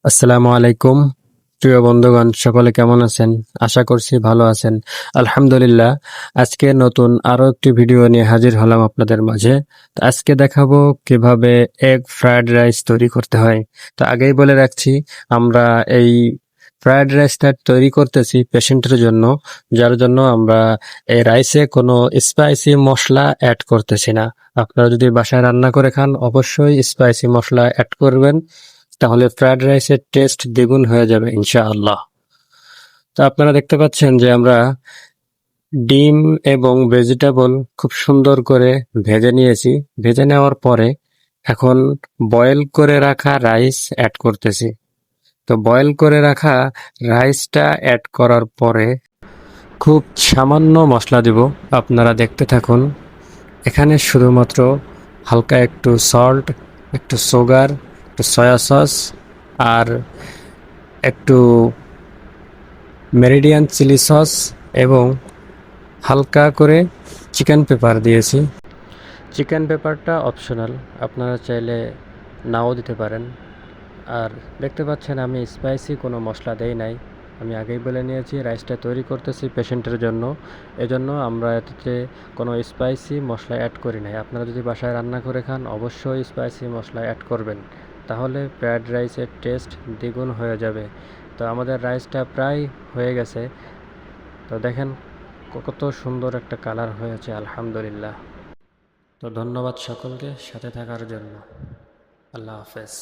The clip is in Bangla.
আসসালামু আলাইকুম। প্রিয় বন্ধুগণ, সকলে কেমন আছেন? আশা করছি ভালো আছেন। আলহামদুলিল্লাহ। আজকে নতুন আরো একটি ভিডিও নিয়ে হাজির হলাম আপনাদের মাঝে। তো আজকে দেখাবো কিভাবে এগ ফ্রাইড রাইস তৈরি করতে হয়। তো আগেই বলে রাখছি, আমরা এই ফ্রাইড রাইসটা তৈরি করতেছি পেশেন্টের জন্য, যার জন্য আমরা এই রাইসে কোনো স্পাইসি মশলা অ্যাড করতেছি না। আপনারা যদি বাসায় রান্না করে খান, অবশ্যই স্পাইসি মশলা অ্যাড করবেন, তাহলে ফ্রাইড রাইসের টেস্ট দ্বিগুণ হয়ে যাবে ইনশাআল্লাহ। তো আপনারা দেখতে পাচ্ছেন যে আমরা ডিম এবং ভেজিটেবল খুব সুন্দর করে ভেজে নিয়েছি। ভেজে নেওয়ার পরে এখন বয়েল করে রাখা রাইস অ্যাড করতেছি। তো বয়েল করে রাখা রাইসটা অ্যাড করার পরে খুব সামান্য মশলা দিব, আপনারা দেখতে থাকুন। এখানে শুধুমাত্র হালকা একটু সল্ট, একটু সুগার, একটু সয়া সস আর একটু মেরিডিয়ান চিলি সস এবং হালকা করে চিকেন পেপার দিয়েছি। চিকেন পেপারটা অপশনাল, আপনারা চাইলে নাও দিতে পারেন। আর দেখতে পাচ্ছেন আমি স্পাইসি কোনো মশলা দেই নাই। আমি আগেই বলে নিয়েছি রাইসটা তৈরি করতেছি পেশেন্টের জন্য, এজন্য আমরা এতে কোনো স্পাইসি মশলা অ্যাড করি নাই। আপনারা যদি বাসায় রান্না করে খান, অবশ্যই স্পাইসি মশলা অ্যাড করবেন, তাহলে ফ্রায়েড রাইসের টেস্ট দ্বিগুণ হয়ে যাবে। তো আমাদের রাইসটা প্রায় হয়ে গেছে। তো দেখেন কত সুন্দর একটা কালার হয়েছে, আলহামদুলিল্লাহ। তো ধন্যবাদ সকলকে সাথে থাকার জন্য। আল্লাহ হাফেজ।